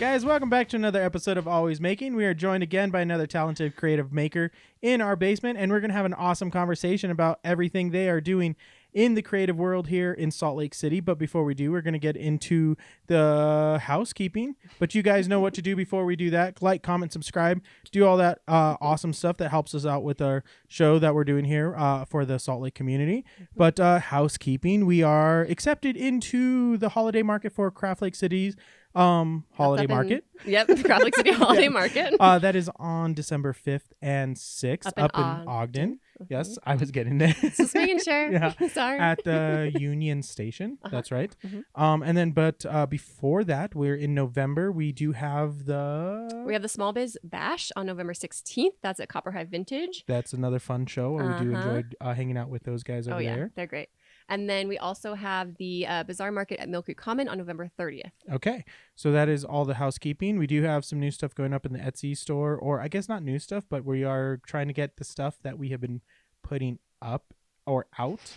guys, welcome back to another episode of Always Making. We are joined again by another talented creative maker in our basement, and we're going to have an awesome conversation about everything they are doing in the creative world here in Salt Lake City. But before we do, we're going to get into the housekeeping. But you guys know what to do before we do that. Like, comment, subscribe, do all that awesome stuff that helps us out with our show that we're doing here for the Salt Lake community. But housekeeping, we are accepted into the holiday market for Craft Lake City's holiday market. Yep, Craft Lake City holiday market. That is on December 5th and 6th up in Ogden. Yes, I was getting there. Just making sure. Yeah. Sorry. At the Union Station. That's right. And then, but before that, we're in November. We do have the Small Biz Bash on November 16th. That's at Copperhive Vintage. That's another fun show. We do enjoy hanging out with those guys over there. They're great. And then we also have the Bazaar Market at Mill Creek Common on November 30th. Okay. So that is all the housekeeping. We do have some new stuff going up in the Etsy store, or I guess not new stuff, but we are trying to get the stuff that we have been putting up or out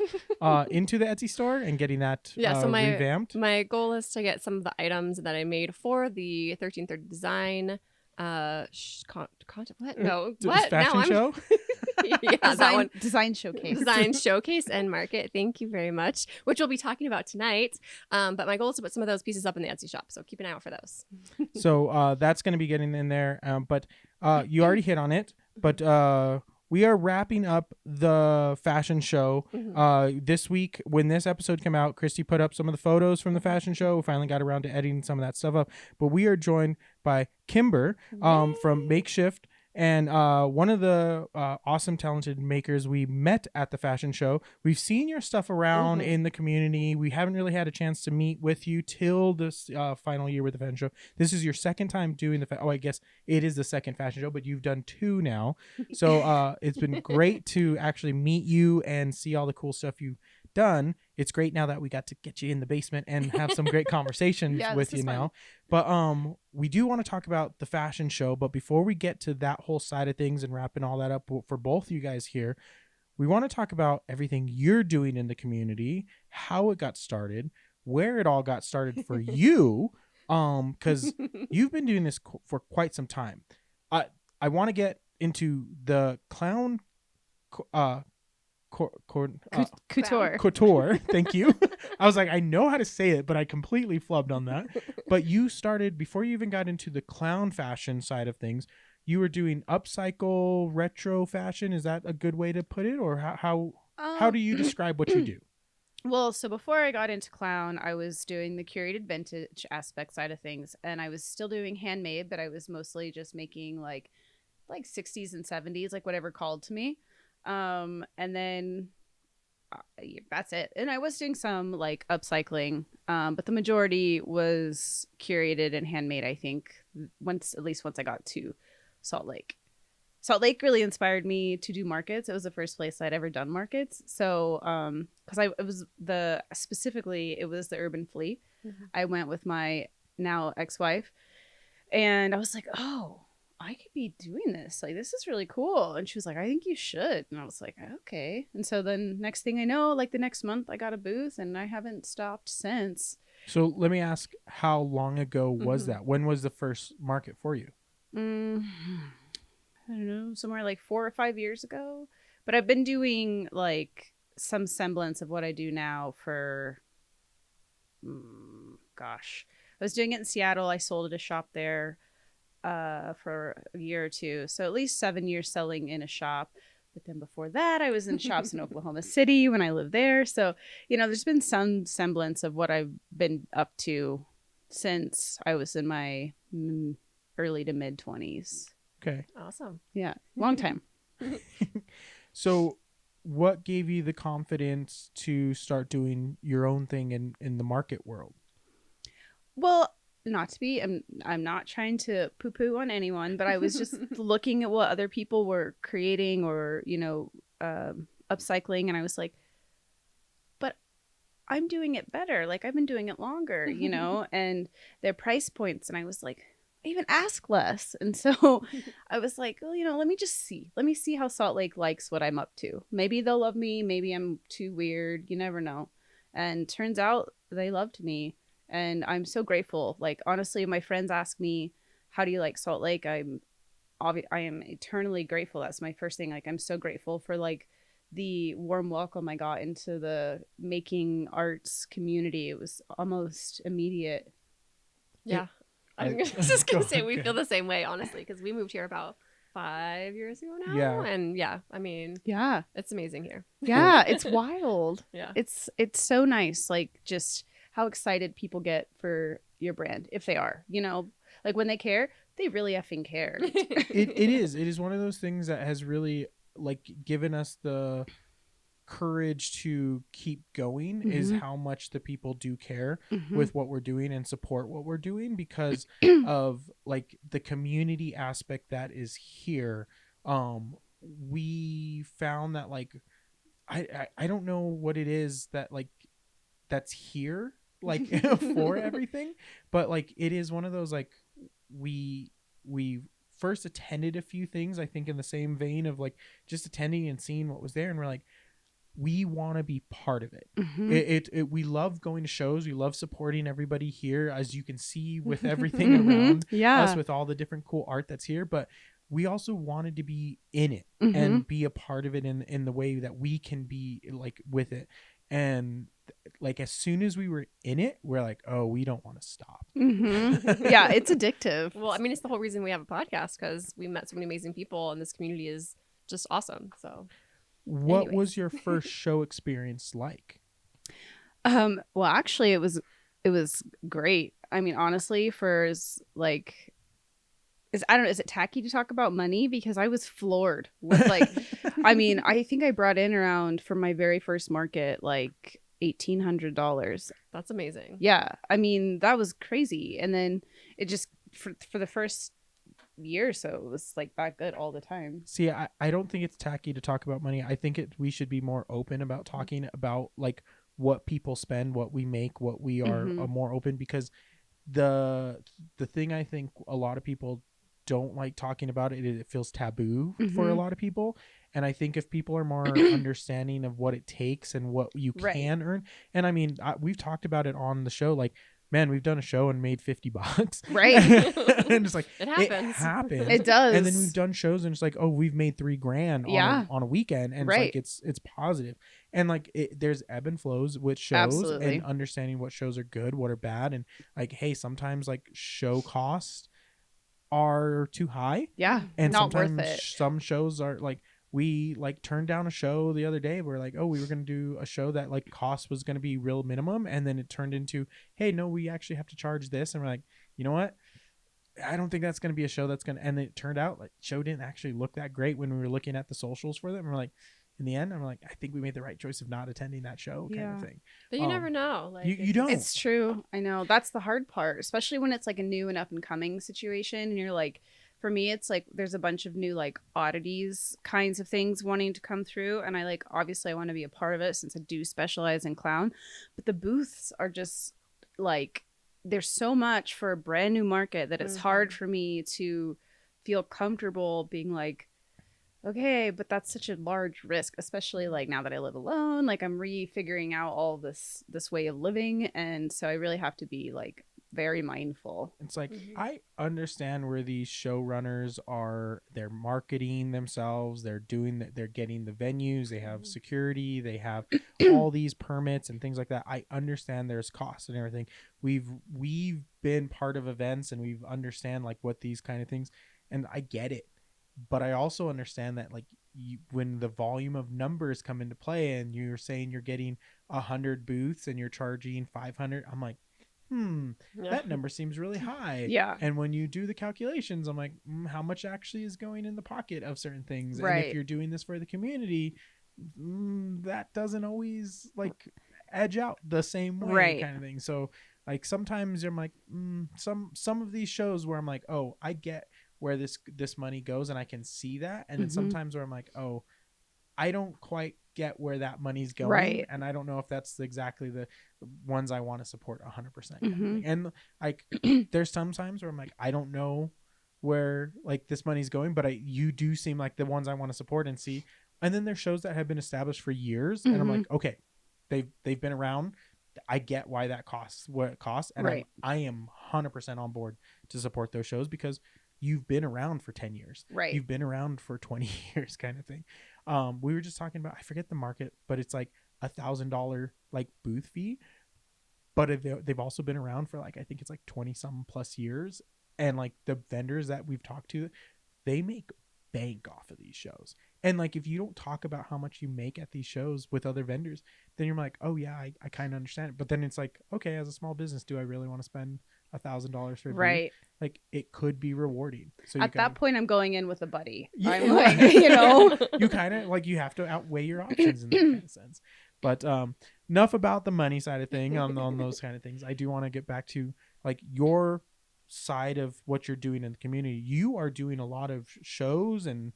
into the Etsy store and getting that revamped. My goal is to get some of the items that I made for the 1330 design fashion show. Design showcase and market. Thank you very much, which we'll be talking about tonight. But my goal is to put some of those pieces up in the Etsy shop, so keep an eye out for those. So that's going to be getting in there. But you already hit on it. But we are wrapping up the fashion show this week. When this episode came out, Christy put up some of the photos from the fashion show. We finally got around to editing some of that stuff up. But we are joined by Kimber from Maekshift. And one of the awesome, talented makers we met at the fashion show. We've seen your stuff around in the community. We haven't really had a chance to meet with you till this final year with the fashion show. This is your second time doing I guess it is the second fashion show, but you've done two now. So it's been great to actually meet you and see all the cool stuff you've done. It's great now that we got to get you in the basement and have some great conversations with you now. But we do want to talk about the fashion show. But before we get to that whole side of things and wrapping all that up for both you guys here, we want to talk about everything you're doing in the community, how it got started, where it all got started for you, because you've been doing this for quite some time. I want to get into the clown Couture. Thank you. I was like, I know how to say it, but I completely flubbed on that. But you started, before you even got into the clown fashion side of things, you were doing upcycle retro fashion. Is that a good way to put it? Or how do you describe what you do? Well, so before I got into clown, I was doing the curated vintage aspect side of things, and I was still doing handmade, but I was mostly just making like 60s and 70s, like whatever called to me. And then that's it. And I was doing some like upcycling, but the majority was curated and handmade, I think, once I got to Salt Lake. Salt Lake really inspired me to do markets. It was the first place I'd ever done markets. So because it was the Urban Flea. I went with my now ex-wife, and I was like, oh, I could be doing this. Like, this is really cool. And she was like, I think you should. And I was like, okay. And so then next thing I know, like the next month I got a booth, and I haven't stopped since. So let me ask, how long ago was that? When was the first market for you? I don't know, somewhere like 4 or 5 years ago. But I've been doing like some semblance of what I do now for, I was doing it in Seattle. I sold at a shop there for a year or two, so at least 7 years selling in a shop. But then before that, I was in shops in Oklahoma City when I lived there. So there's been some semblance of what I've been up to since I was in my early to mid 20s. Okay, awesome. Yeah, long time. So what gave you the confidence to start doing your own thing in the market world? Well, I'm not trying to poo-poo on anyone, but I was just looking at what other people were creating or, upcycling. And I was like, but I'm doing it better. Like, I've been doing it longer, and their price points. And I was like, even ask less. And so I was like, well, let me see how Salt Lake likes what I'm up to. Maybe they'll love me. Maybe I'm too weird. You never know. And turns out they loved me. And I'm so grateful. Like, honestly, my friends ask me, how do you like Salt Lake? I am eternally grateful. That's my first thing. Like, I'm so grateful for like the warm welcome I got into the making arts community. It was almost immediate. Yeah. I was just going to say, we feel the same way, honestly, because we moved here about 5 years ago now. Yeah. And yeah, I mean, Yeah. it's amazing here. Yeah. It's wild. Yeah. It's so nice. Like, just how excited people get for your brand, if they are, you know, like when they care, they really effing care. It is one of those things that has really like given us the courage to keep going, is how much the people do care with what we're doing and support what we're doing because of like the community aspect that is here. We found that like I don't know what it is that like that's here like for everything, but like it is one of those like we first attended a few things, I think in the same vein of like just attending and seeing what was there, and we're like, we want to be part of it. We love going to shows, we love supporting everybody here, as you can see with everything around us, with all the different cool art that's here, but we also wanted to be in it and be a part of it in the way that we can be like with it. And like as soon as we were in it, we're like, oh, we don't want to stop. Yeah, it's addictive. Well, I mean, it's the whole reason we have a podcast, because we met so many amazing people and this community is just awesome. So what was your first show experience like? Well, actually it was great. I mean, honestly, for like, I don't know, is it tacky to talk about money? Because I was floored with like, I mean, I think I brought in around for my very first market, like $1,800. That's amazing. Yeah. I mean, that was crazy. And then it just, for the first year or so, it was like that good all the time. See, I don't think it's tacky to talk about money. I think we should be more open about talking about like what people spend, what we make, what we are more open, because the thing I think a lot of people don't like talking about it feels taboo for a lot of people. And I think if people are more understanding of what it takes and what you can earn, and I mean, we've talked about it on the show, like, man, we've done a show and made $50, right? And it's like, it happens. It does. And then we've done shows and it's like, oh, we've made $3,000 on a weekend, and it's like it's positive. And like there's ebb and flows with shows, and understanding what shows are good, what are bad, and like, hey, sometimes like show costs are too high, and not sometimes worth it. Some shows are like, we like turned down a show the other day. We're like, oh, we were going to do a show that like cost was going to be real minimum, and then it turned into, hey, no, we actually have to charge this. And we're like, you know what, I don't think that's going to be a show that's going to, and it turned out like show didn't actually look that great when we were looking at the socials for them. And we're like, in the end, I'm like, I think we made the right choice of not attending that show, kind of thing. But you never know. Like, you don't. It's true. I know. That's the hard part, especially when it's like a new and up and coming situation. And you're like, for me, it's like there's a bunch of new like oddities kinds of things wanting to come through. And I like, obviously I want to be a part of it since I do specialize in clown. But the booths are just like, there's so much for a brand new market that it's hard for me to feel comfortable being like, okay, but that's such a large risk, especially like now that I live alone. Like I'm refiguring out all this way of living, and so I really have to be like very mindful. It's like, I understand where these showrunners are. They're marketing themselves. They're getting the venues. They have security. They have all these permits and things like that. I understand there's costs and everything. We've been part of events, and we've understand like what these kind of things, and I get it. But I also understand that like when the volume of numbers come into play, and you're saying you're getting 100 booths and you're charging 500, I'm like, that number seems really high. Yeah. And when you do the calculations, I'm like, how much actually is going in the pocket of certain things? Right. And if you're doing this for the community, that doesn't always like edge out the same way, kind of thing. So like sometimes I'm like, some of these shows where I'm like, oh, I get where this money goes, and I can see that. And then sometimes where I'm like, oh, I don't quite get where that money's going, and I don't know if that's exactly the ones I want to support 100%. Kind of thing. And like there's some times where I'm like, I don't know where like this money's going, but you do seem like the ones I want to support and see. And then there's shows that have been established for years, and I'm like, okay, they've been around. I get why that costs what it costs, and Right. I am 100% on board to support those shows because you've been around for 10 years. Right. You've been around for 20 years kind of thing. We were just talking about, I forget the market, but it's like $1,000 like booth fee. But they've also been around for like, I think it's like 20 some plus years. And like the vendors that we've talked to, they make bank off of these shows. And like, if you don't talk about how much you make at these shows with other vendors, then you're like, oh yeah, I kind of understand it. But then it's like, okay, as a small business, do I really want to spend $1,000 for a Right. booth? Like, it could be rewarding. So At that point, I'm going in with a buddy. Yeah, I'm like, you know, you kind of like, you have to outweigh your options in that kind of sense. But enough about the money side of thing on those kind of things. I do want to get back to like your side of what you're doing in the community. You are doing a lot of shows, and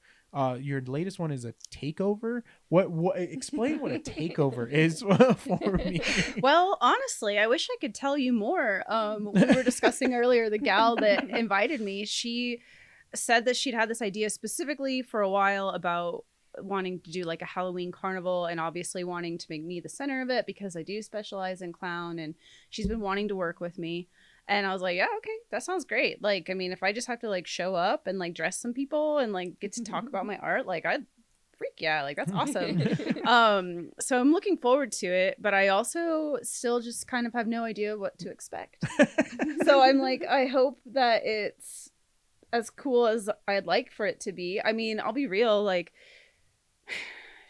your latest one is a takeover. What explain what a takeover is for me. well, honestly, I wish I could tell you more. We were discussing earlier, the gal that invited me, she said that she'd had this idea specifically for a while about wanting to do like a Halloween carnival, and obviously wanting to make me the center of it because I do specialize in clown, and she's been wanting to work with me. And I was like, yeah, okay, that sounds great. Like, I mean, if I just have to like show up and like dress some people and like get to talk about my art, like I'd freak yeah, like that's awesome. So I'm looking forward to it, but I also still just kind of have no idea what to expect. So I'm like, I hope that it's as cool as I'd like for it to be. I mean, I'll be real, like,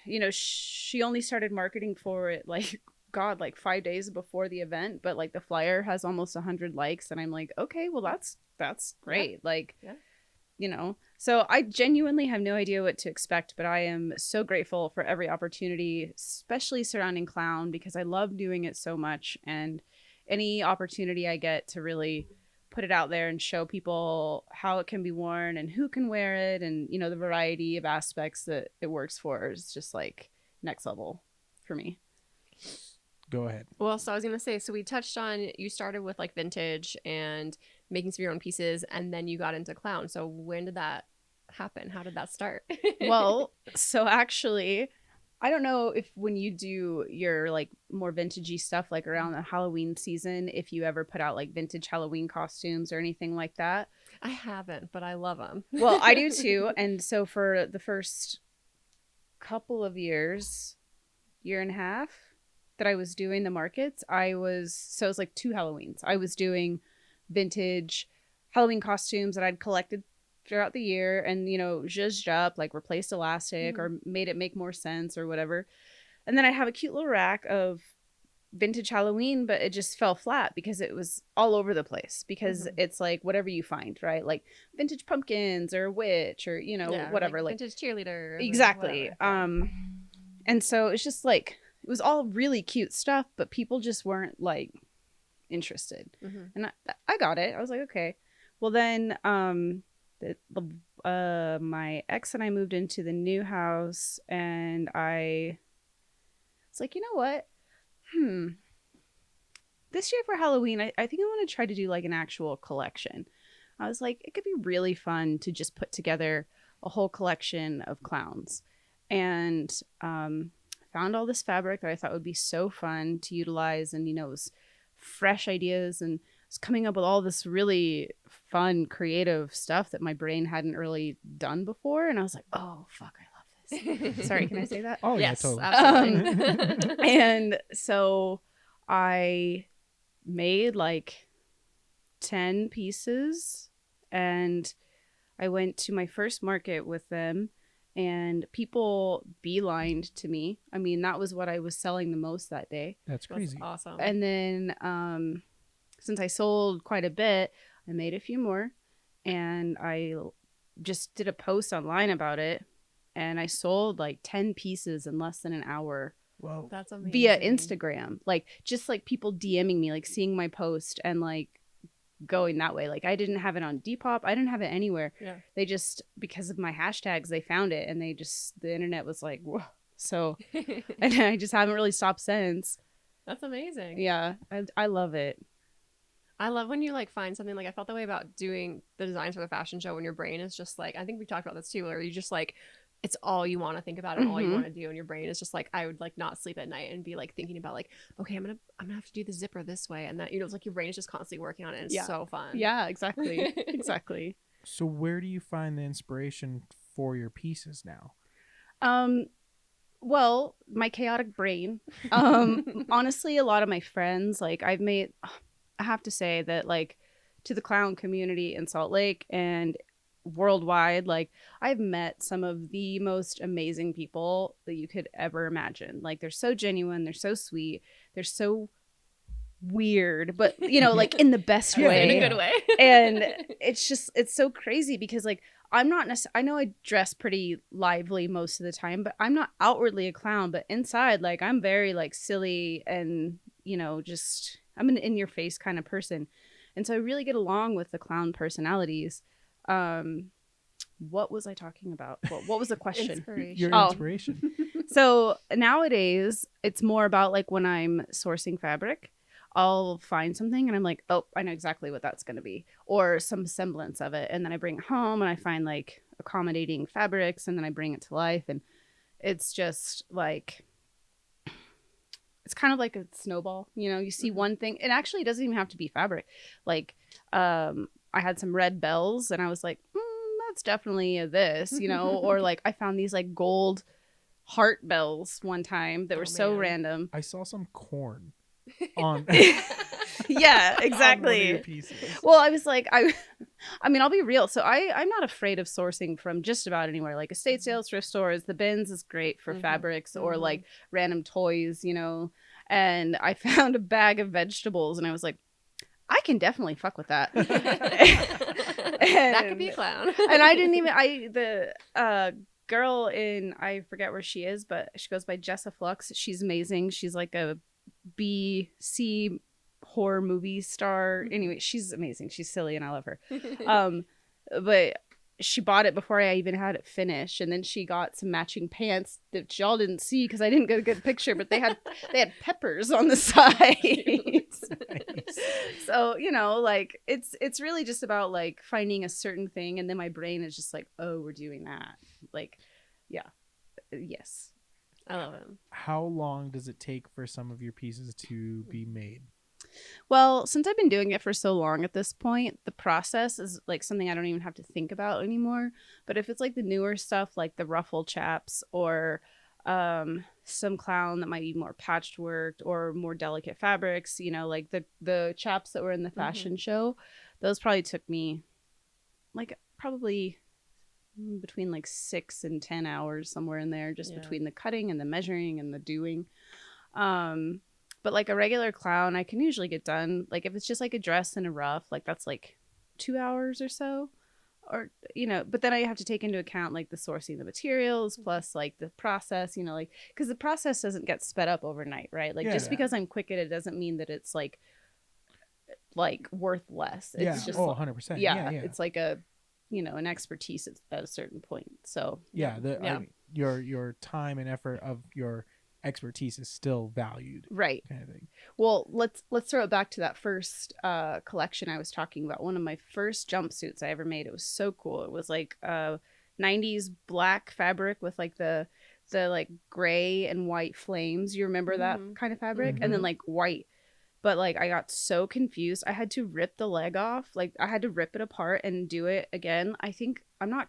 you know, she only started marketing for it like like 5 days before the event, but like the flyer has almost 100 likes, and I'm like, okay, well that's great. Yeah. Like, yeah. You know, so I genuinely have no idea what to expect, but I am so grateful for every opportunity, especially surrounding clown, because I love doing it so much, and any opportunity I get to really put it out there and show people how it can be worn and who can wear it, and you know, the variety of aspects that it works for is just like next level for me. Go ahead. Well, so I was going to say, so we touched on, you started with like vintage and making some of your own pieces, and then you got into clown. So when did that happen? How did that start? Well, so actually, I don't know if when you do your like more vintagey stuff, like around the Halloween season, if you ever put out like vintage Halloween costumes or anything like that. I haven't, but I love them. Well, I do too. And so for the first couple of years, year and a half, that I was doing the markets, it was like 2 Halloweens. I was doing vintage Halloween costumes that I'd collected throughout the year, and you know, zhuzhed up, like replaced elastic or made it make more sense or whatever. And then I have a cute little rack of vintage Halloween, but it just fell flat because it was all over the place, because it's like whatever you find, right? Like vintage pumpkins or witch or, you know, whatever, like vintage cheerleader. Exactly. And so it's just like, it was all really cute stuff, but people just weren't like interested. And I got it. I was like, okay. Well, then my ex and I moved into the new house, and I was like, you know what? This year for Halloween, I think I want to try to do like an actual collection. I was like, it could be really fun to just put together a whole collection of clowns. And found all this fabric that I thought would be so fun to utilize, and you know, it was fresh ideas, and was coming up with all this really fun creative stuff that my brain hadn't really done before. And I was like, oh fuck, I love this. Sorry, can I say that? Oh yes, yeah, totally. Absolutely. And so I made like 10 pieces, and I went to my first market with them, and people beelined to me. I mean, that was what I was selling the most that day. That's crazy. That's awesome. And then since I sold quite a bit, I made a few more, and I just did a post online about it, and I sold like 10 pieces in less than an hour. Whoa. That's amazing. Via Instagram. Like, just like people DMing me, like seeing my post and like going that way. Like, I didn't have it on Depop. I didn't have it anywhere. Yeah. They just, because of my hashtags, they found it, and they just, the internet was like, whoa. So, and I just haven't really stopped since. That's amazing. Yeah. I love it. I love when you like find something. Like, I felt that way about doing the designs for the fashion show, when your brain is just like, I think we talked about this too, where you just like it's all you want to think about and all you want to do, and your brain is just like, I would like not sleep at night and be like thinking about like, okay, I'm gonna have to do the zipper this way, and that, it's like your brain is just constantly working on it, and it's so fun. Yeah, exactly. Exactly. So where do you find the inspiration for your pieces now? Well, my chaotic brain. Honestly, a lot of my friends, like I have to say that like to the clown community in Salt Lake and worldwide, like I've met some of the most amazing people that you could ever imagine. Like they're so genuine, they're so sweet, they're so weird, but like in the best way. In a good way. And it's so crazy because like I'm not I know I dress pretty lively most of the time, but I'm not outwardly a clown, but inside like I'm very like silly and just I'm an in your face kind of person. And so I really get along with the clown personalities. What was I talking about? What was the question? Inspiration. Your inspiration. So nowadays it's more about like when I'm sourcing fabric, I'll find something and I'm like, oh, I know exactly what that's going to be, or some semblance of it. And then I bring it home and I find like accommodating fabrics and then I bring it to life. And it's just like, it's kind of like a snowball, you see one thing. It actually doesn't even have to be fabric. Like, I had some red bells and I was like, that's definitely this, or like I found these like gold heart bells one time that were so random. I saw some corn on yeah, exactly. on one of your pieces. Well, I was like, I mean, I'll be real. So I'm not afraid of sourcing from just about anywhere. Like estate sales, thrift stores, the bins is great for fabrics or like random toys, And I found a bag of vegetables and I was like, I can definitely fuck with that. That could be a clown. And I didn't even, the girl I forget where she is, but she goes by Jessa Flux. She's amazing. She's like a B-C horror movie star. Anyway, she's amazing. She's silly and I love her. But she bought it before I even had it finished, and then she got some matching pants that y'all didn't see because I didn't get a good picture, but they had peppers on the sides. Nice. So like it's really just about like finding a certain thing, and then my brain is just like, oh, we're doing that. Like, yeah, yes. I love it. How long does it take for some of your pieces to be made? Well, since I've been doing it for so long at this point, the process is like something I don't even have to think about anymore. But if it's like the newer stuff, like the ruffle chaps or some clown that might be more patchworked or more delicate fabrics, like the chaps that were in the fashion show, those probably took me like probably between like 6 and 10 hours, somewhere in there, just between the cutting and the measuring and the doing. But like a regular clown, I can usually get done. Like if it's just like a dress and a ruff, like that's like 2 hours or so, or but then I have to take into account like the sourcing the materials plus like the process, like because the process doesn't get sped up overnight, right? Like just because I'm quick at it doesn't mean that it's like worth less. It's just 100%. Yeah, it's like a an expertise at a certain point. So I mean, your time and effort of your expertise is still valued, right? Kind of thing. Well, let's throw it back to that first collection I was talking about. One of my first jumpsuits I ever made. It was so cool. It was like 90s black fabric with like the like gray and white flames. You remember that kind of fabric? And then like white. But like I got so confused. I had to rip the leg off. Like I had to rip it apart and do it again. I think I'm not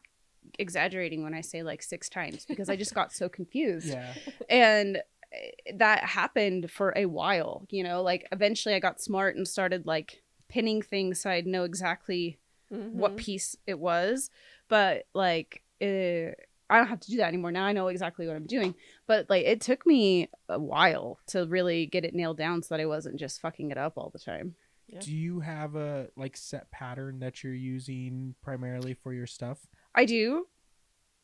exaggerating when I say like 6 times because I just got so confused. Yeah. And that happened for a while, like eventually I got smart and started like pinning things so I'd know exactly what piece it was. But like I don't have to do that anymore. Now I know exactly what I'm doing. But like it took me a while to really get it nailed down so that I wasn't just fucking it up all the time. Yeah. Do you have a like set pattern that you're using primarily for your stuff? I do.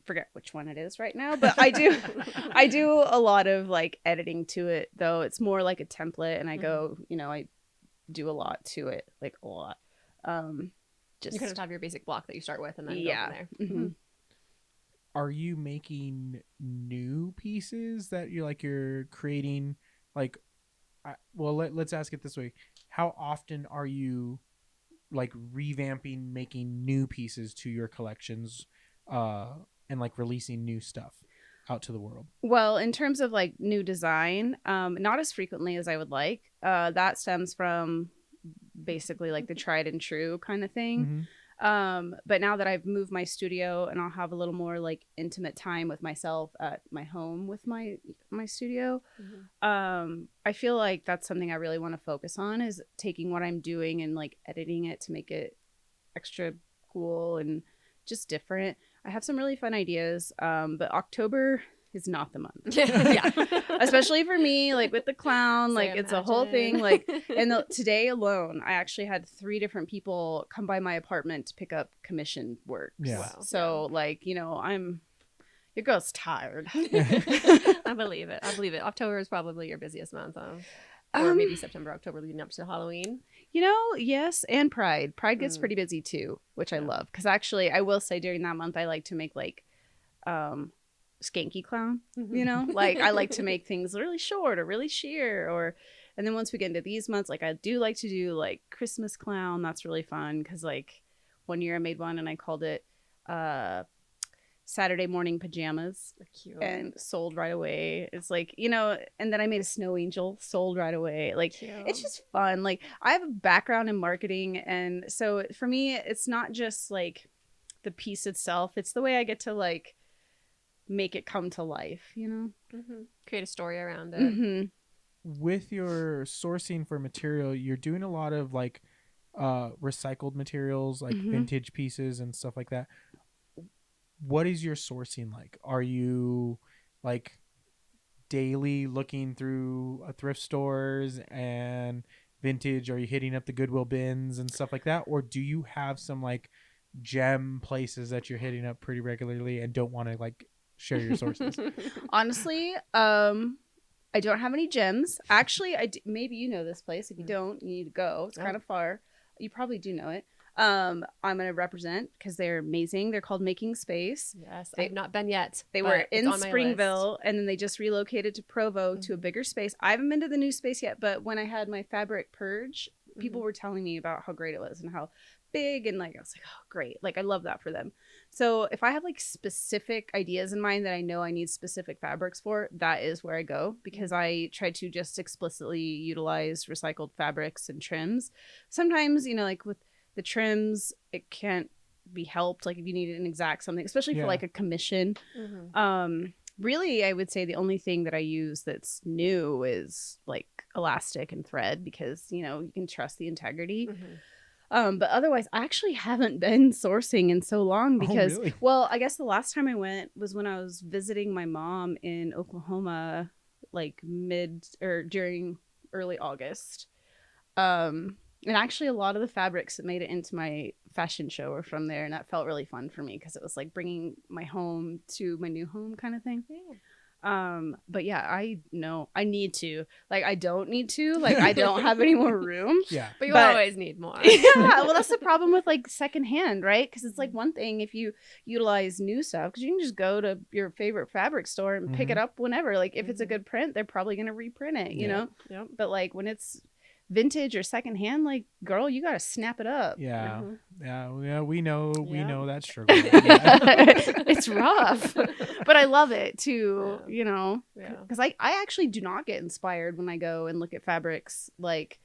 Forget which one it is right now, but I do a lot of like editing to it, though. It's more like a template, and I go, I do a lot to it, like a lot. Just you kind of have your basic block that you start with, and then go from there. Mm-hmm. Are you making new pieces that you're creating? Like, let's ask it this way: how often are you like revamping, making new pieces to your collections? and like releasing new stuff out to the world? Well, in terms of like new design, not as frequently as I would like. That stems from basically like the tried and true kind of thing. But now that I've moved my studio and I'll have a little more like intimate time with myself at my home with my studio, I feel like that's something I really want to focus on, is taking what I'm doing and like editing it to make it extra cool and just different. I have some really fun ideas, but October is not the month. Yeah. Especially for me, like with the clown, like it's a whole thing. Like, and today alone, I actually had 3 different people come by my apartment to pick up commission work. Yeah. Wow. So like, your girl's tired. I believe it. October is probably your busiest month, or maybe September, October, leading up to Halloween. Yes, and Pride. Pride gets pretty busy too, which I love. Because actually, I will say during that month, I like to make like skanky clown, like I like to make things really short or really sheer, and then once we get into these months, like I do like to do like Christmas clown. That's really fun because like one year I made one and I called it Saturday morning pajamas. Cute. And sold right away. It's like, and then I made a snow angel, sold right away. Like, cute. It's just fun. Like, I have a background in marketing, and so for me, it's not just like the piece itself, it's the way I get to like make it come to life, Create a story around it. With your sourcing for material, you're doing a lot of like recycled materials, like vintage pieces and stuff like that. What is your sourcing like? Are you like daily looking through thrift stores and vintage? Are you hitting up the Goodwill bins and stuff like that? Or do you have some like gem places that you're hitting up pretty regularly and don't want to like share your sources? Honestly, I don't have any gems. Actually, maybe you know this place. If you don't, you need to go. It's kind of far. You probably do know it. I'm going to represent because they're amazing. They're called Making Space. Yes, I've not been yet. They were in Springville, and then they just relocated to Provo to a bigger space. I haven't been to the new space yet, but when I had my fabric purge, people were telling me about how great it was and how big, and like I was like, oh, great. Like I love that for them. So if I have like specific ideas in mind that I know I need specific fabrics for, that is where I go, because I try to just explicitly utilize recycled fabrics and trims. Sometimes, like with the trims, it can't be helped. Like if you need an exact something, especially for like a commission. Really, I would say the only thing that I use that's new is like elastic and thread, because you can trust the integrity. But otherwise, I actually haven't been sourcing in so long because, really? Well, I guess the last time I went was when I was visiting my mom in Oklahoma, like during early August. And actually, a lot of the fabrics that made it into my fashion show were from there, and that felt really fun for me because it was like bringing my home to my new home kind of thing. But yeah, I know I need to. Like, I don't need to. Like, I don't have any more room. Yeah, but you always need more. Yeah, well, that's the problem with like secondhand, right? Because it's like one thing if you utilize new stuff, because you can just go to your favorite fabric store and pick it up whenever. Like, if it's a good print, they're probably gonna reprint it, you know. Yep. But like when it's vintage or secondhand, like, girl, you gotta snap it up. Yeah, we know that struggle. It's rough, but I love it too. Because I actually do not get inspired when I go and look at fabrics like,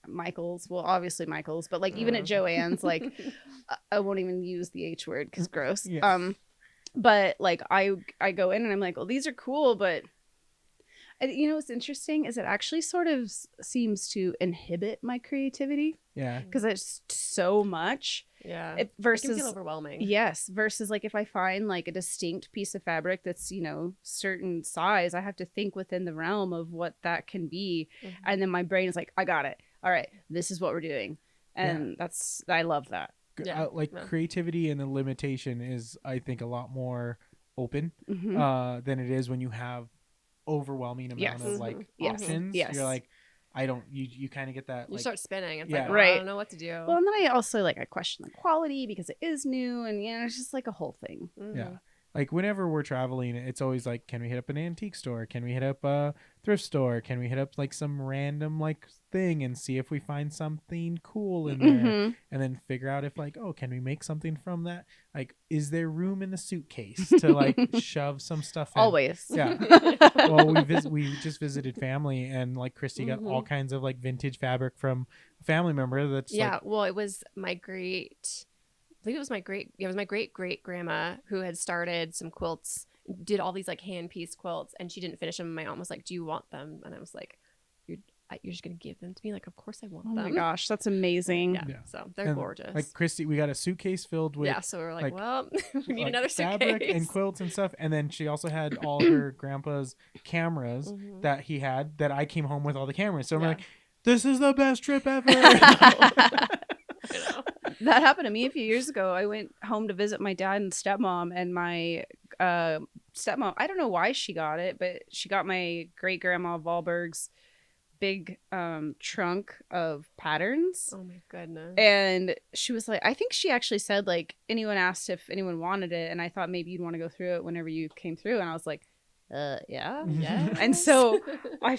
Michael's. Well, obviously Michael's, but like even at Joann's, like I won't even use the H word because gross. Yes. But like I go in and I'm like, well, these are cool, but what's interesting is it actually sort of seems to inhibit my creativity. Yeah. Because it's so much. Yeah. Versus, it can feel overwhelming. Yes. Versus like if I find like a distinct piece of fabric that's, certain size, I have to think within the realm of what that can be. And then my brain is like, I got it. All right. This is what we're doing. And I love that. Yeah. Creativity and the limitation is, I think, a lot more open than it is when you have overwhelming amount of like options. You're like, you kind of get that, you start spinning. It's right. I don't know what to do. Well, and then I also I question the quality because it is new, and it's just like a whole thing. Yeah. like whenever we're traveling, it's always like, can we hit up an antique store? Can we hit up a thrift store? Can we hit up like some random like thing and see if we find something cool in there, and then figure out if like, oh, can we make something from that? Like, is there room in the suitcase to like shove some stuff in? Always. Yeah. Well, we just visited family, and like Christy got all kinds of like vintage fabric from a family member. That's well, it was my great. I believe it was my great great grandma who had started some quilts, did all these like hand piece quilts, and she didn't finish them. My aunt was like, "Do you want them?" And I was like, "You're just gonna give them to me?" Like, of course I want them. Oh my gosh, that's amazing. Yeah. So they're gorgeous. Like Christy, we got a suitcase filled with so we're like, well, we need like another fabric suitcase and quilts and stuff. And then she also had all her grandpa's cameras that he had. That I came home with all the cameras. So I'm like, this is the best trip ever. That happened to me a few years ago. I went home to visit my dad and stepmom, and my stepmom, I don't know why she got it, but she got my great grandma Valberg's big trunk of patterns. Oh my goodness. And she was like, I think she actually said like, anyone asked if anyone wanted it, and I thought maybe you'd want to go through it whenever you came through. And I was like, yeah. And so I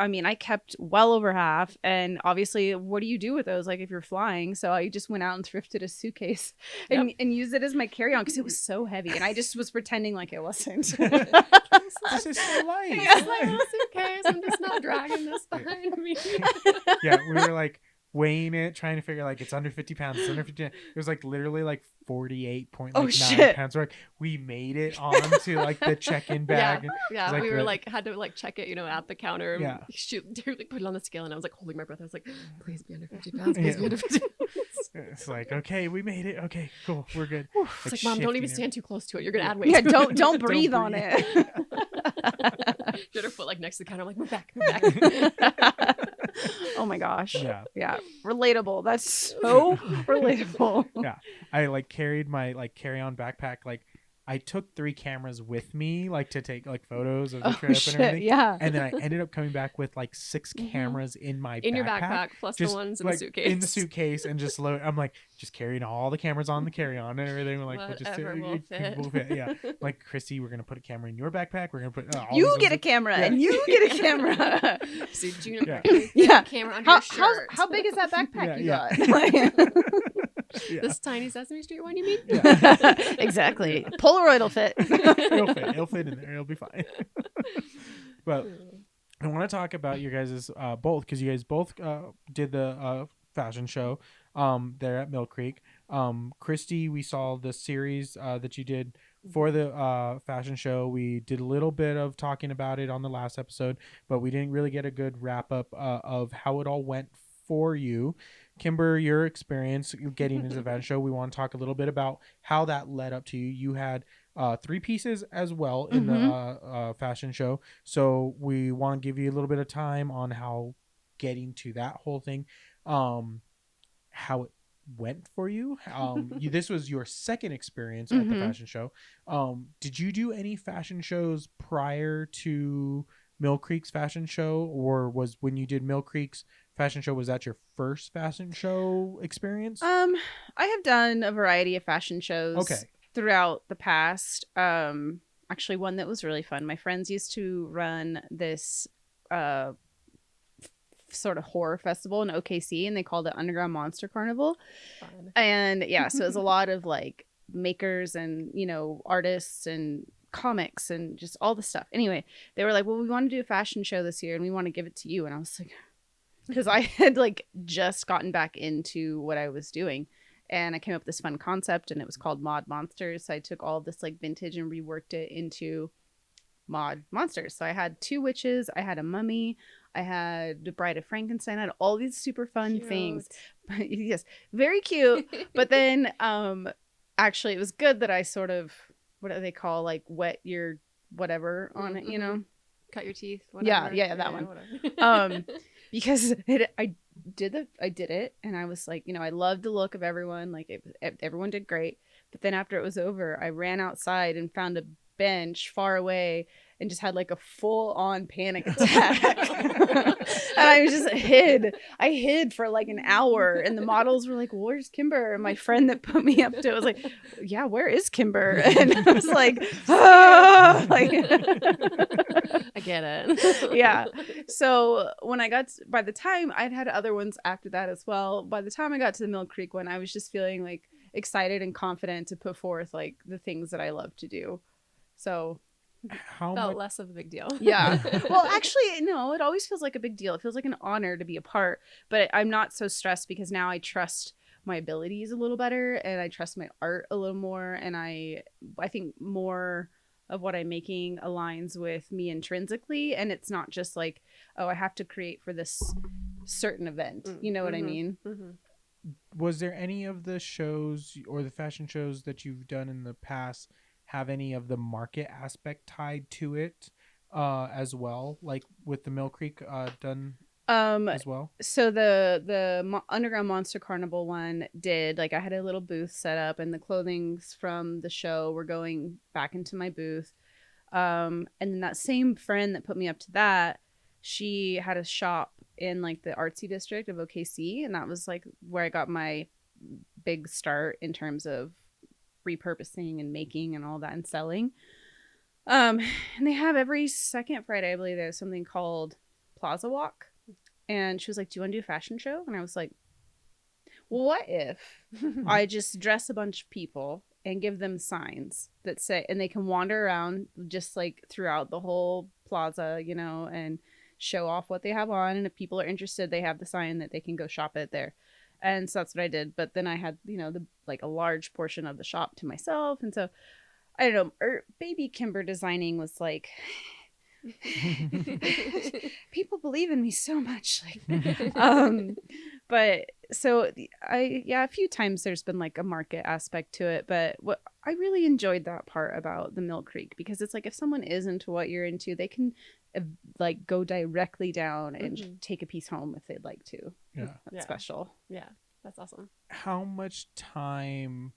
mean, I kept well over half, and obviously what do you do with those, like, if you're flying? So I just went out and thrifted a suitcase and used it as my carry-on because it was so heavy, and I just was pretending like it wasn't. This is so light. It's like a suitcase. I'm just not dragging this behind me. Yeah, we were like weighing it, trying to figure like it's under 50 pounds. It's under 50. It was like literally like 48.9 pounds. We're like, we made it onto like the check-in bag. Yeah. Like, we were like, had to like check it, at the counter. Yeah. Like, put it on the scale, and I was like holding my breath. I was like, please be under 50 pounds. Please be under 50 pounds. It's like, okay, we made it. Okay, cool, we're good. It's like, Mom, don't even stand too close to it. You're gonna add weight. Yeah, don't breathe on it. Get her foot like next to the counter. I'm like, move back. Oh my gosh. Yeah. Relatable. That's so relatable. Yeah. I like carried my like carry-on backpack. Like I took 3 cameras with me, like to take like photos of the trip and everything. Yeah. And then I ended up coming back with like 6 cameras in my your backpack, plus just, the ones in like, the suitcase. In the suitcase, and just load. I'm like just carrying all the cameras on the carry-on and everything. We're like, whatever will fit. Yeah. Like Christy, we're gonna put a camera in your backpack. We're gonna put you get a camera and you get a camera. See, Junior, camera under your shirt. How big is that backpack you got? This tiny Sesame Street one, you mean? Exactly. Polaroid will fit. It'll fit in there. It'll be fine. But I want to talk about you guys' both, because you guys both did the fashion show there at Mill Creek. Christy, we saw the series that you did for the fashion show. We did a little bit of talking about it on the last episode, but we didn't really get a good wrap up of how it all went for you. Kimber, your experience getting into the fashion show, we want to talk a little bit about how that led up to you. You had 3 pieces as well in the fashion show, so we want to give you a little bit of time on how getting to that whole thing, how it went for you. This was your second experience at the fashion show. Did you do any fashion shows prior to Mill Creek's fashion show, or was when you did Mill Creek's fashion show, was that your first fashion show experience? I have done a variety of fashion shows throughout the past. Actually, one that was really fun. My friends used to run this sort of horror festival in OKC, and they called it Underground Monster Carnival. Fun. And so it was a lot of like makers and artists and comics and just all the stuff. Anyway, they were like, well, we want to do a fashion show this year and we want to give it to you. And I was like, because I had like just gotten back into what I was doing, and I came up with this fun concept, and it was called Mod Monsters. So I took all of this like vintage and reworked it into mod monsters. So I had 2 witches, I had a mummy, I had the Bride of Frankenstein, I had all these super fun things. Yes, very cute. But then actually it was good that I sort of, what do they call, like wet your whatever on it, cut your teeth, whatever. that one. Because I did it, and I was like, I loved the look of everyone, like everyone did great. But then after it was over, I ran outside and found a bench far away and just had like a full-on panic attack. And I just hid. I hid for like an hour, and the models were like, "Where's Kimber?" And my friend that put me up to it was like, "Yeah, where is Kimber?" And I was like, "Ah!" Like, I get it. yeah. So when by the time I'd had other ones after that as well, by the time I got to the Mill Creek one, I was just feeling like excited and confident to put forth like the things that I love to do. So How Felt much? less of a big deal. yeah. Well, actually, no, it always feels like a big deal. It feels like an honor to be a part, but I'm not so stressed because now I trust my abilities a little better and I trust my art a little more. And I think more of what I'm making aligns with me intrinsically. And it's not just like, oh, I have to create for this certain event. You know what I mean? Mm-hmm. Was there any of the shows or the fashion shows that you've done in the past have any of the market aspect tied to it as well, like with the Mill Creek done as well? So the Underground Monster Carnival one did, like, I had a little booth set up and the clothings from the show were going back into my booth. And then that same friend that put me up to that, she had a shop in like the artsy district of OKC, and that was like where I got my big start in terms of repurposing and making and all that and selling. And they have every second Friday, I believe, there's something called Plaza Walk. And she was like, "Do you want to do a fashion show?" And I was like, well, what if I just dress a bunch of people and give them signs that say, and they can wander around just like throughout the whole plaza, you know, and show off what they have on. And if people are interested, they have the sign that they can go shop it there. And so that's what I did. But then I had, you know, like a large portion of the shop to myself. And so I don't know, baby Kimber designing was like, people believe in me so much. Like, but so a few times there's been like a market aspect to it. But what I really enjoyed that part about the Mill Creek, because it's like if someone is into what you're into, they can like go directly down and take a piece home if they'd like to. Yeah. That's special. Yeah, that's awesome. How much time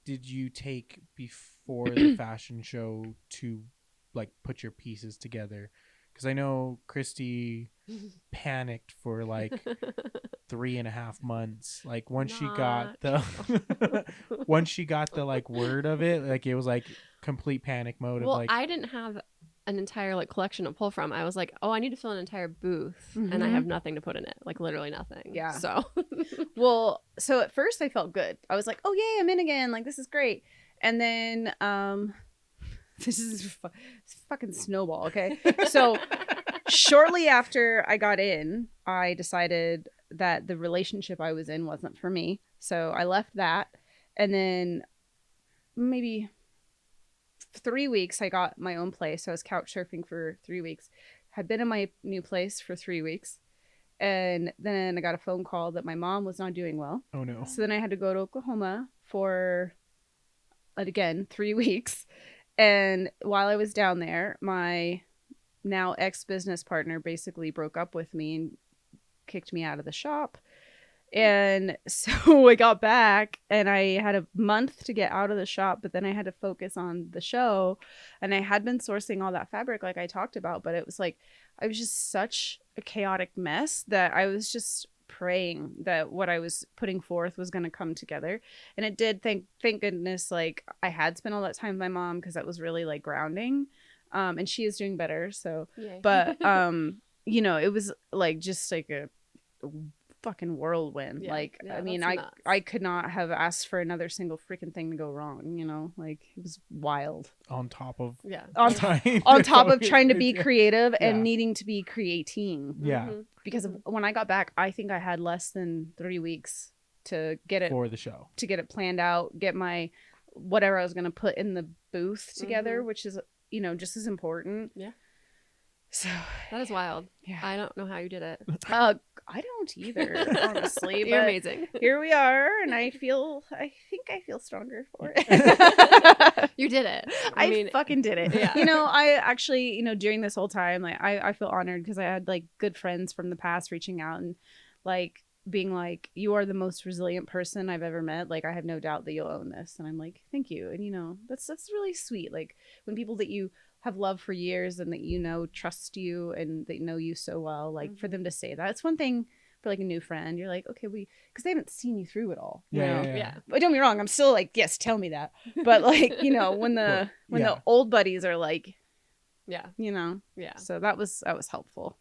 did you take before the fashion show to like put your pieces together? Because I know Christy panicked for like 3.5 months. Like once she got the like word of it, like it was like complete panic mode. Well, of like, I didn't have an entire like collection to pull from. I was like, oh, I need to fill an entire booth, and I have nothing to put in it, like literally nothing. Yeah. So well, so at first I felt good. I was like, oh yay, I'm in again, like this is great. And then this is fucking snowball. Okay. So shortly after I got in, I decided that the relationship I was in wasn't for me. So I left that. And then maybe 3 weeks, I got my own place. So I was couch surfing for 3 weeks. Had been in my new place for 3 weeks. And then I got a phone call that my mom was not doing well. oh no. So then I had to go to Oklahoma for, again, 3 weeks. And while I was down there, my now ex-business partner basically broke up with me and kicked me out of the shop. And so I got back and I had a month to get out of the shop, but then I had to focus on the show. And I had been sourcing all that fabric like I talked about, but it was like, I was just such a chaotic mess that I was just praying that what I was putting forth was going to come together. And it did. Thank goodness, like I had spent all that time with my mom, because that was really like grounding. And she is doing better. So, yay. but, you know, it was like just like a fucking whirlwind. Yeah. Like, Yeah, I mean, that's nuts. I could not have asked for another single freaking thing to go wrong, you know, like it was wild. On top of On top of trying to be creative and needing to be creating. Yeah. Because when I got back, I think I had less than 3 weeks to get it for the show, to get it planned out, get my whatever I was going to put in the booth together, which is, you know, just as important. Yeah. So That is wild. Yeah. I don't know how you did it. I don't either, honestly. You're but amazing. Here we are, and I think I feel stronger for it. You did it. I mean, fucking did it. Yeah. You know, I actually, you know, during this whole time, like I feel honored because I had like good friends from the past reaching out and like being like, you are the most resilient person I've ever met. Like, I have no doubt that you'll own this. And I'm like, thank you. And, you know, that's really sweet. Like, when people that you have loved for years and that, you know, trust you and they know you so well, like, for them to say that. It's one thing for, like, a new friend. You're like, okay, because they haven't seen you through it all. You know? Yeah. But don't get me wrong. I'm still like, yes, tell me that. But, like, you know, when the old buddies are like, Yeah. you know. Yeah. So that was helpful.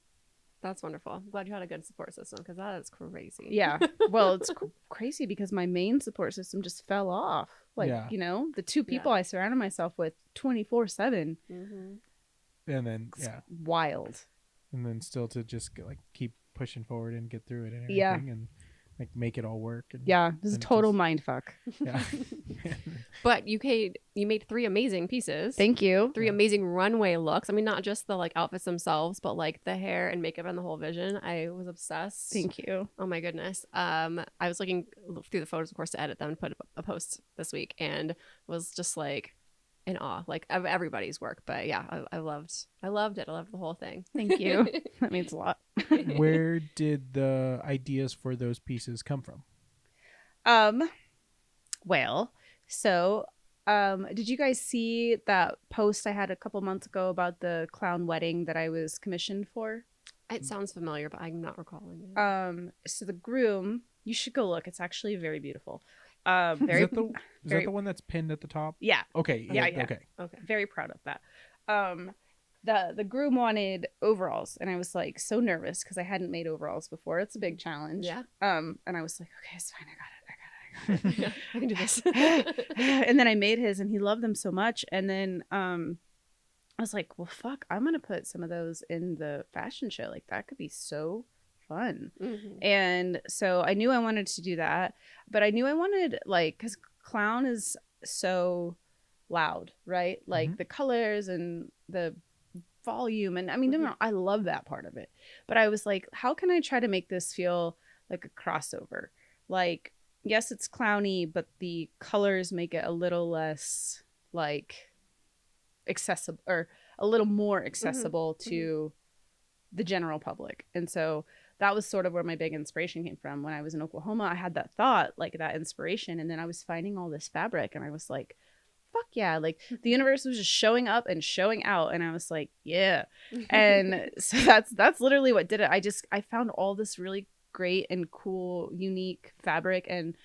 That's wonderful. I'm glad you had a good support system because that is crazy. Yeah. Well, it's crazy because my main support system just fell off. Like, you know, the two people I surrounded myself with 24/7. Mm-hmm. And then, wild. And then still to just like keep pushing forward and get through it and everything and like make it all work. And, this is a total mind fuck. Yeah. But you made 3 amazing pieces. Thank you. 3 amazing runway looks. I mean, not just the like outfits themselves, but like the hair and makeup and the whole vision. I was obsessed. Thank you. Oh my goodness. I was looking through the photos, of course, to edit them and put a post this week, and was just like in awe, like of everybody's work. But yeah, I loved it. I loved the whole thing. Thank you. That means a lot. Where did the ideas for those pieces come from? Well, so did you guys see that post I had a couple months ago about the clown wedding that I was commissioned for? It sounds familiar, but I'm not recalling it. So the groom, you should go look. It's actually very beautiful. Is that the one that's pinned at the top? Yeah. Okay. Yeah. Okay. Very proud of that. The groom wanted overalls, and I was like so nervous because I hadn't made overalls before. It's a big challenge. Yeah. And I was like, okay, it's fine. I got it. Yeah, I can do this. And then I made his, and he loved them so much. And then I was like, well, fuck, I'm gonna put some of those in the fashion show. Like, that could be so fun. Mm-hmm. And so I knew I wanted to do that, but I knew I wanted, like, because clown is so loud, right? Like the colors and the volume, and I mean, I love that part of it, but I was like, how can I try to make this feel like a crossover? Like, yes, it's clowny, but the colors make it a little less like accessible, or a little more accessible to the general public. And so that was sort of where my big inspiration came from. When I was in Oklahoma, I had that thought, like that inspiration, and then I was finding all this fabric, and I was like, fuck yeah, like the universe was just showing up and showing out, and I was like, yeah. And so that's literally what did it. I found all this really great and cool, unique fabric and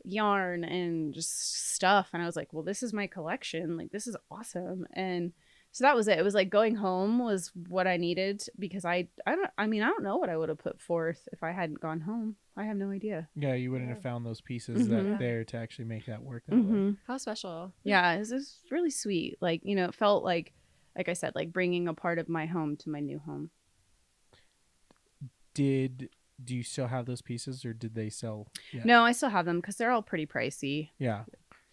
yarn and just stuff, and I was like, well, this is my collection, like this is awesome. And so that was it. It was like going home was what I needed, because I don't know what I would have put forth if I hadn't gone home. I have no idea. Yeah, you wouldn't have found those pieces that there to actually make that work that way. How special. Yeah, it was really sweet. Like, you know, it felt like I said, like bringing a part of my home to my new home. Do you still have those pieces, or did they sell yet? No, I still have them because they're all pretty pricey. Yeah.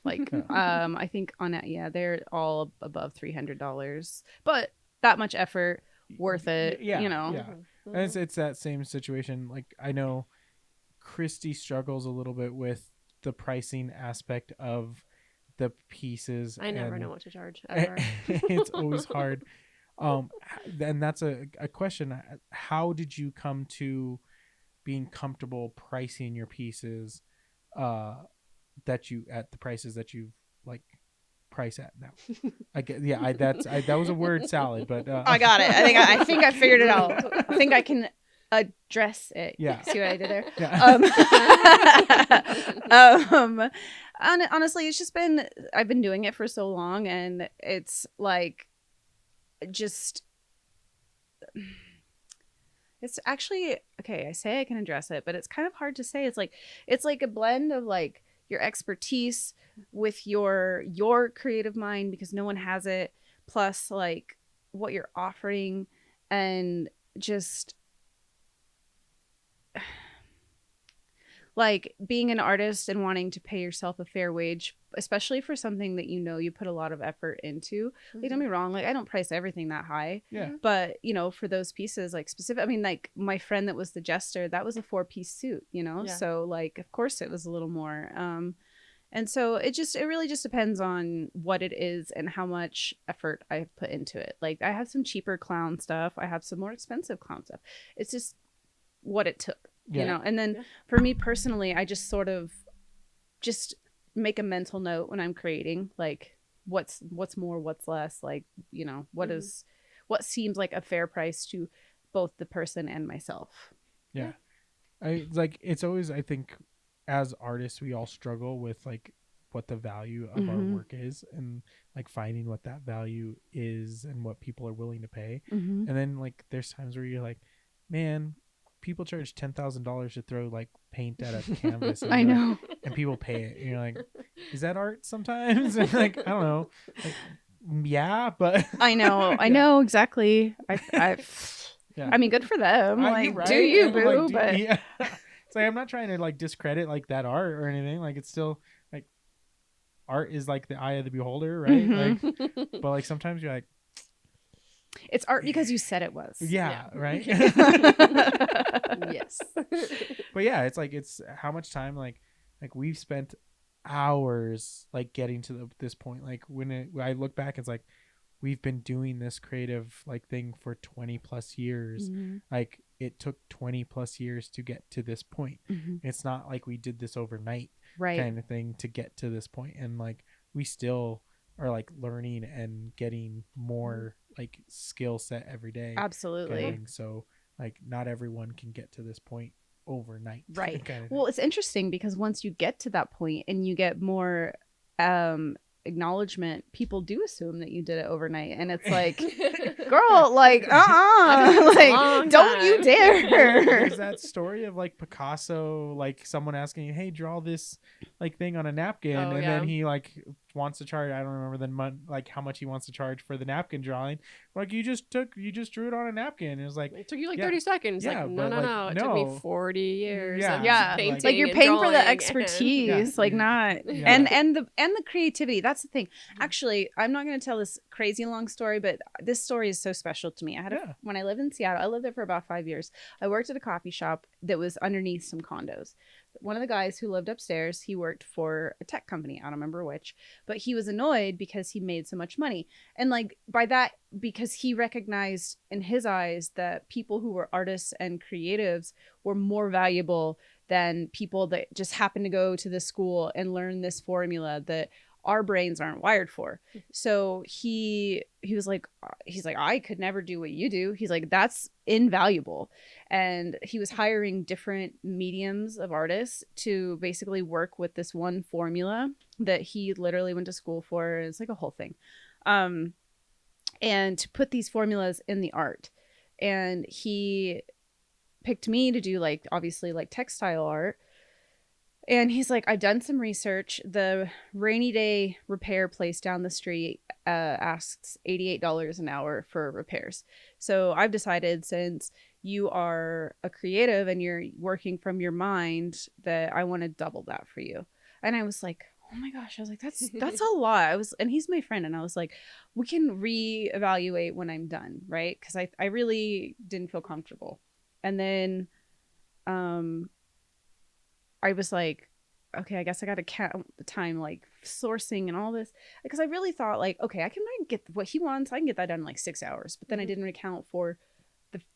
Like, I think on it, they're all above $300, but that much effort, worth it. Yeah, you know. Yeah. And it's that same situation. Like, I know Christy struggles a little bit with the pricing aspect of the pieces. I never know what to charge ever. It's always hard. And that's a question. How did you come to being comfortable pricing your pieces that you at the prices that you like price at now? I get, that was a word salad, but I got it. I think I figured it out. I think I can address it. Yeah. See what I did there? Yeah. Honestly, it's just been, I've been doing it for so long, and it's like, just, it's actually, okay, I say I can address it, but it's kind of hard to say. It's like a blend of like your expertise with your creative mind, because no one has it, plus like what you're offering, and just like being an artist and wanting to pay yourself a fair wage, especially for something that you put a lot of effort into. Like, don't be wrong, like I don't price everything that high. Yeah. But for those pieces, like specific, I mean, like my friend that was the jester, that was a 4-piece suit, Yeah. So like of course it was a little more. And so it really just depends on what it is and how much effort I have put into it. Like I have some cheaper clown stuff, I have some more expensive clown stuff. It's just what it took. you Yeah. know. And then Yeah. for me personally, I just sort of just make a mental note when I'm creating, like what's more, what's less, like, you know, what is what seems like a fair price to both the person and myself. Yeah. It's always, I think, as artists, we all struggle with like what the value of our Mhm. work is, and like finding what that value is and what people are willing to pay. Mm-hmm. And then like there's times where you're like, man, people charge $10,000 to throw like paint at a canvas, and I you're like, know. and people pay it. And you're like, is that art sometimes? And like, I don't know. Like, yeah, but I know. I Yeah. know exactly. Yeah. I mean, good for them. You're Like, right. do you, And, boo? But yeah. It's like I'm not trying to like discredit like that art or anything. Like it's still like art is like the eye of the beholder, right? Mhm. Like, but like sometimes you're like, it's art because you said it was. yeah, right. Yes. But yeah, it's like it's how much time like we've spent hours like getting to this point. Like when I look back, it's like we've been doing this creative like thing for 20 plus years. Mhm. Like it took 20 plus years to get to this point. Mhm. It's not like we did this overnight Right. kind of thing to get to this point. And like we still are like learning and getting more like skill set every day. Absolutely. Kind of thing. So like not everyone can get to this point overnight. Right. Kind of Well, it's interesting because once you get to that point and you get more acknowledgement, people do assume that you did it overnight, and it's like, girl, like I've been doing this a like long don't you time. dare. There's that story of like Picasso, like someone asking you, hey, draw this like thing on a napkin. Oh, And yeah. then he like wants to charge, I don't remember like how much he wants to charge for the napkin drawing. Like you just drew it on a napkin. And it was like, It took you like Yeah. 30 seconds. Yeah, Like, but, like, no. It took me no. 40 years. Yeah. of Yeah, painting like you're and paying for the drawing expertise, Yeah. like not Yeah. and the creativity. That's the thing. Actually, I'm not going to tell this crazy long story, but this story is so special to me. I had Yeah. when I lived in Seattle, I lived there for about 5 years. I worked at a coffee shop that was underneath some condos. One of the guys who lived upstairs, he worked for a tech company. I don't remember which, but he was annoyed because he made so much money. And like by that, because he recognized in his eyes that people who were artists and creatives were more valuable than people that just happen to go to this school and learn this formula that our brains aren't wired for. So he's like, I could never do what you do. He's like, that's invaluable. And he was hiring different mediums of artists to basically work with this one formula that he literally went to school for. It's like a whole thing. And to put these formulas in the art. And he picked me to do like obviously like textile art. And he's like, I've done some research. The rainy day repair place down the street asks $88 an hour for repairs. So I've decided, since you are a creative and you're working from your mind, that I want to double that for you. And I was like, oh my gosh, I was like, that's a lot. And he's my friend. And I was like, we can reevaluate when I'm done, right? Because I really didn't feel comfortable. And then I was like, okay, I guess I got to count the time, like sourcing and all this, because I really thought like, okay, I can get what he wants. I can get that done in like 6 hours. But then I didn't account for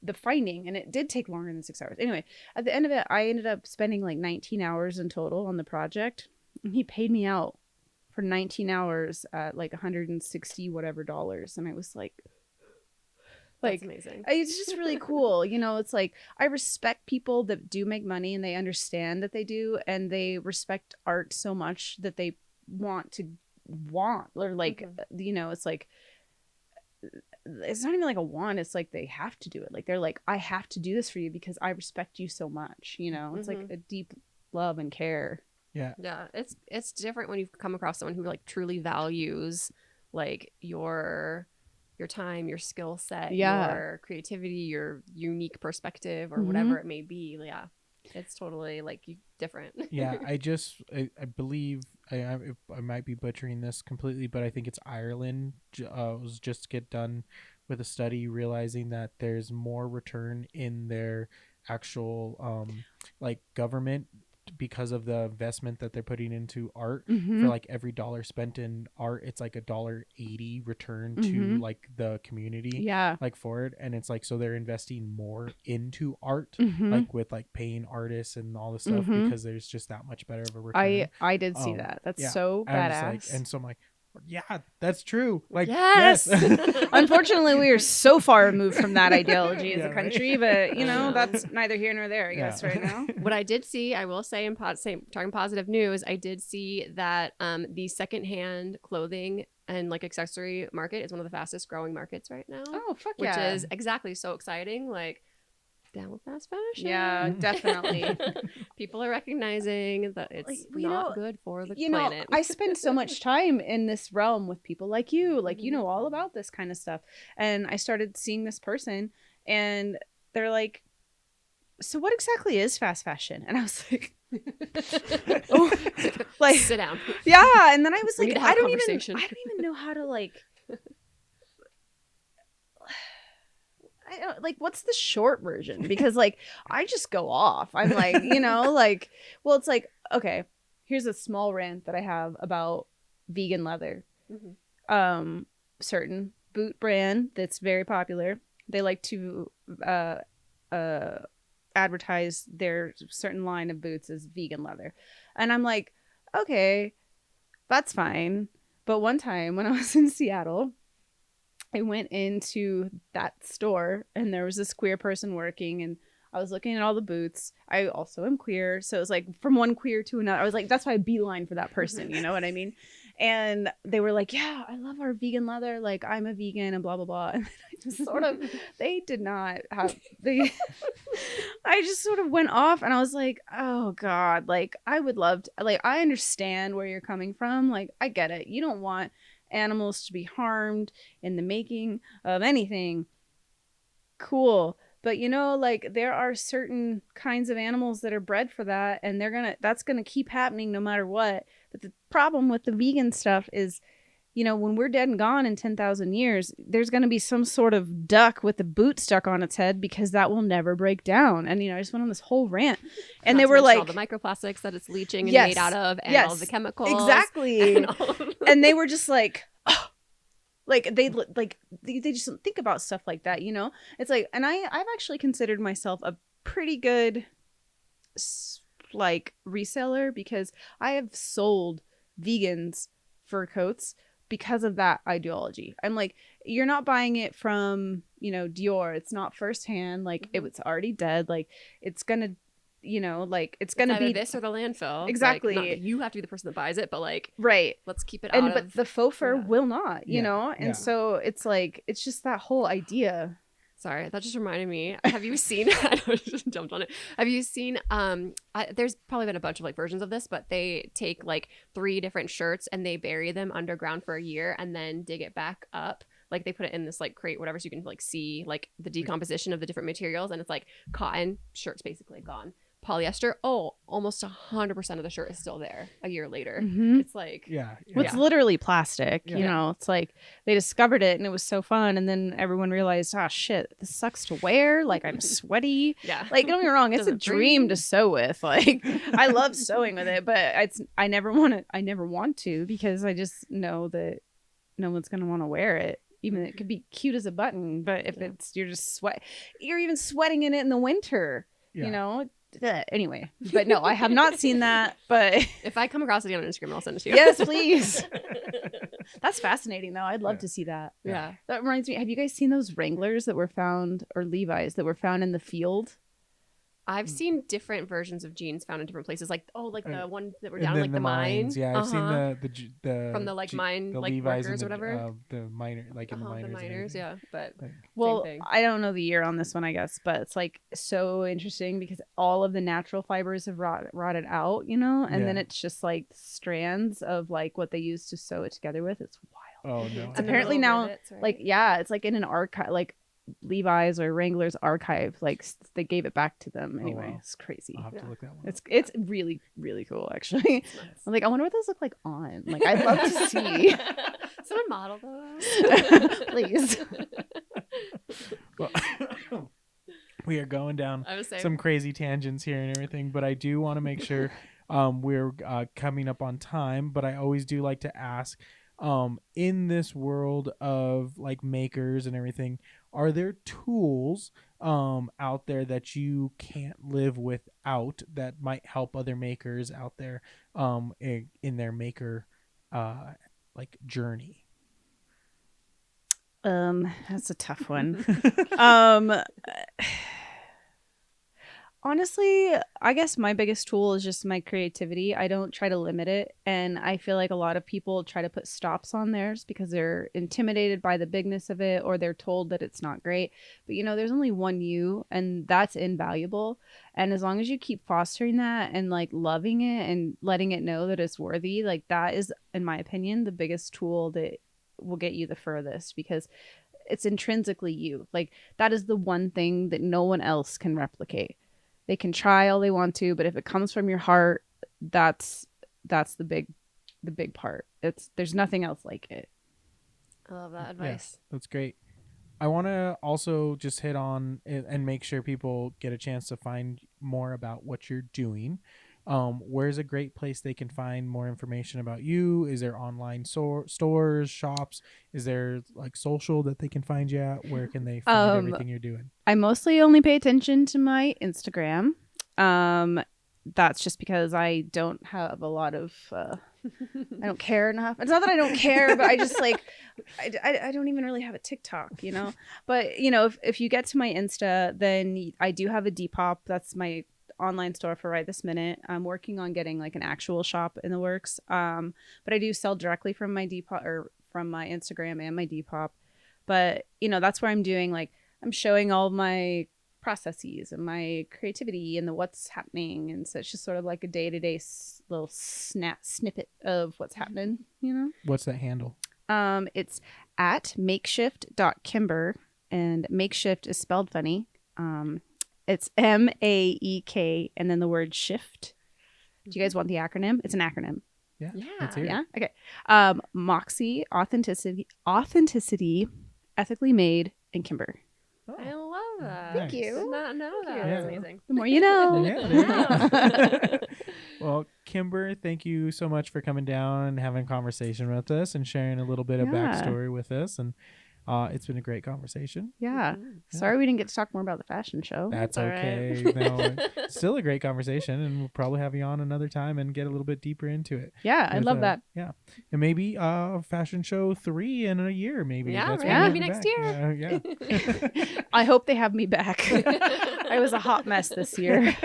the finding, and it did take longer than 6 hours. Anyway, at the end of it, I ended up spending like 19 hours in total on the project, and he paid me out for 19 hours at like 160 whatever dollars. And I was like, That's amazing. It's just really cool. You know, it's like, I respect people that do make money and they understand that they do, and they respect art so much that they want or like, you know, it's like, it's not even like a want. It's like they have to do it. Like they're like, I have to do this for you because I respect you so much. You know, it's like a deep love and care. Yeah. Yeah. It's different when you come across someone who like truly values like your time, your skill set, your creativity, your unique perspective, or whatever it may be. Yeah, it's totally like different. Yeah, I believe I might be butchering this completely, but I think it's Ireland was just get done with a study realizing that there's more return in their actual like government because of the investment that they're putting into art, Mhm. for like every dollar spent in art, it's like $1.80 return to like the community, Yeah. like for it. And it's like, so they're investing more into art, Mhm. like with like paying artists and all this stuff, because there's just that much better of a return. I did see that. That's so And I'm badass. just like, and so I'm like, yeah, that's true. Like, Yes. Unfortunately, we are so far removed from that ideology as Yeah, a right? country, but you I know, know. that's neither here nor there, I guess, Yeah. right now. What I did see, I will say, talking positive news, I did see that the secondhand clothing and like accessory market is one of the fastest growing markets right now. Oh, fuck which yeah. is exactly so exciting. Like, down with fast fashion. Yeah, definitely. People are recognizing that it's Like, not good for the you planet. know, I spend so much time in this realm with people like you, like you know all about this kind of stuff. And I started seeing this person and they're like, so what exactly is fast fashion? And I was like, oh, like sit down. yeah. And then I was We like, need to have I a don't conversation. even know how to like I don't, like what's the short version, because like I just go off. I'm like, you know, like, well, it's like, okay, here's a small rant that I have about vegan leather. Certain boot brand that's very popular, they like to advertise their certain line of boots as vegan leather, and I'm like, okay, that's fine. But one time when I was in Seattle, I went into that store and there was this queer person working, and I was looking at all the boots. I also am queer, so it was like from one queer to another. I was like, that's why I beeline for that person, you know what I mean? And they were like, yeah, I love our vegan leather. Like, I'm a vegan and blah, blah, blah. And then I just sort of, they did not have, I just sort of went off and I was like, oh God, like I would love to, like, I understand where you're coming from. Like, I get it. You don't want animals to be harmed in the making of anything. Cool. But you know, like there are certain kinds of animals that are bred for that, and that's gonna keep happening no matter what. But the problem with the vegan stuff is, you know, when we're dead and gone in 10,000 years, there's gonna be some sort of duck with a boot stuck on its head because that will never break down. And you know, I just went on this whole rant, and they were like, all the microplastics that it's leaching and yes, made out of, and yes, all the chemicals, exactly. and, all of and they were just like, oh. Like they just don't think about stuff like that, you know. It's like, and I've actually considered myself a pretty good like reseller, because I have sold vegans fur coats because of that ideology. I'm like, you're not buying it from, you know, Dior. It's not firsthand. Like it was already dead. Like it's gonna, you know, like it's gonna be this or the landfill. Exactly. Like, not that you have to be the person that buys it, but like, right. Let's keep it and out but of. the faux fur yeah. will not, you Yeah, know. And yeah. so it's like, it's just that whole idea. Sorry, that just reminded me. Have you seen? I just jumped on it. Have you seen? There's probably been a bunch of like versions of this, but they take like 3 different shirts and they bury them underground for a year and then dig it back up. Like they put it in this like crate, whatever, so you can like see like the decomposition of the different materials. And it's like cotton shirts basically gone. Polyester, almost 100% of the shirt is still there a year later. Mm-hmm. It's like, Yeah. It's literally plastic, Yeah. you know. It's like they discovered it and it was so fun, and then everyone realized, oh shit, this sucks to wear. Like I'm sweaty. yeah. Like don't get me wrong, it's a Doesn't dream breathe. to sew with. Like I love sewing with it, but I never want to because I just know that no one's gonna want to wear it. Even it could be cute as a button, but if you're even sweating in it in the winter, you know. Anyway, but no, I have not seen that. But If I come across it on Instagram, I'll send it to you. yes, please. That's fascinating, though. I'd love to see that. Yeah. That reminds me. Have you guys seen those Wranglers that were found, or Levi's that were found in the field? I've seen different versions of jeans found in different places, like the ones that were And down then like the mines. mine. Yeah, I've seen the from the like mine the like Levi's workers and or whatever. the miner, like in the miners. The and miners, everything. yeah. But Like, Well, same thing. I don't know the year on this one, I guess, but it's like so interesting because all of the natural fibers have rotted out, you know, and then Yeah. it's just like strands of like what they used to sew it together with. It's wild. Oh no. And then apparently the little now, rivets, right? Like, yeah, it's like in an archive, like Levi's or Wrangler's archive, like they gave it back to them anyway. wow. It's crazy. I'll have to look that one. It's really, really cool, actually. It's nuts. I'm like, I wonder what those look like on. Like, I'd love to see. Someone model those. Please. Well, we are going down I was saying. some crazy tangents here and everything, but I do want to make sure we're coming up on time. But I always do like to ask, in this world of like makers and everything, are there tools out there that you can't live without that might help other makers out there in their maker like journey? That's a tough one. um Honestly, I guess my biggest tool is just my creativity. I don't try to limit it. And I feel like a lot of people try to put stops on theirs because they're intimidated by the bigness of it, or they're told that it's not great. But, there's only one you, and that's invaluable. And as long as you keep fostering that and like loving it and letting it know that it's worthy, like that is, in my opinion, the biggest tool that will get you the furthest, because it's intrinsically you. Like that is the one thing that no one else can replicate. They can try all they want to, but if it comes from your heart, that's the big part. There's nothing else like it. I love that advice. Yeah, that's great. I want to also just hit on and make sure people get a chance to find more about what you're doing. Where's a great place they can find more information about you? Is there online stores, shops? Is there like social that they can find you at? Where can they find everything you're doing? I mostly only pay attention to my Instagram. That's just because I don't have a lot of I don't care enough. It's not that I don't care, but I just like I don't even really have a TikTok, But if you get to my Insta, then I do have a Depop. That's my online store for right this minute. I'm working on getting like an actual shop in the works. But I do sell directly from my Depop, or from my Instagram and my Depop. But that's where I'm doing, like, I'm showing all my processes and my creativity and what's happening, and so it's just sort of like a day-to-day little snippet of what's happening. What's that handle? It's at Maekshift.Kimber, and Maekshift is spelled funny. It's Maek and then the word shift. Do you guys want the acronym? It's an acronym. Yeah. Yeah. Yeah. Okay. Moxie, authenticity, ethically made, and Kimber. Oh, I love that. Thank you. Did not know that. you. That's Yeah. amazing. The more you know. Yeah, there you go. Well, Kimber, thank you so much for coming down and having a conversation with us and sharing a little bit of Yeah. backstory with us. And it's been a great conversation. Yeah. Mhm. Sorry we didn't get to talk more about the fashion show. That's all right. okay. No, still a great conversation, and we'll probably have you on another time and get a little bit deeper into it. Yeah, I'd love that. Yeah, and maybe fashion show 3 in a year, maybe. Yeah, That's right. when we'll Maybe be next back. year. Yeah. I hope they have me back. I was a hot mess this year.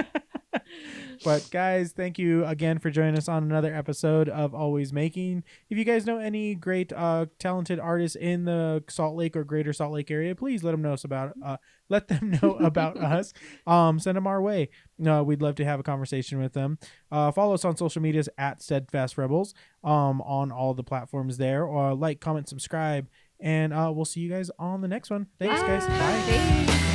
But guys, thank you again for joining us on another episode of Always Making. If you guys know any great talented artists in the Salt Lake or Greater Salt Lake area, please let them know about us. Send them our way. We'd love to have a conversation with them. Follow us on social medias at Steadfast Rebels on all the platforms there, or like, comment, subscribe, and we'll see you guys on the next one. Thanks, guys. Bye. Bye.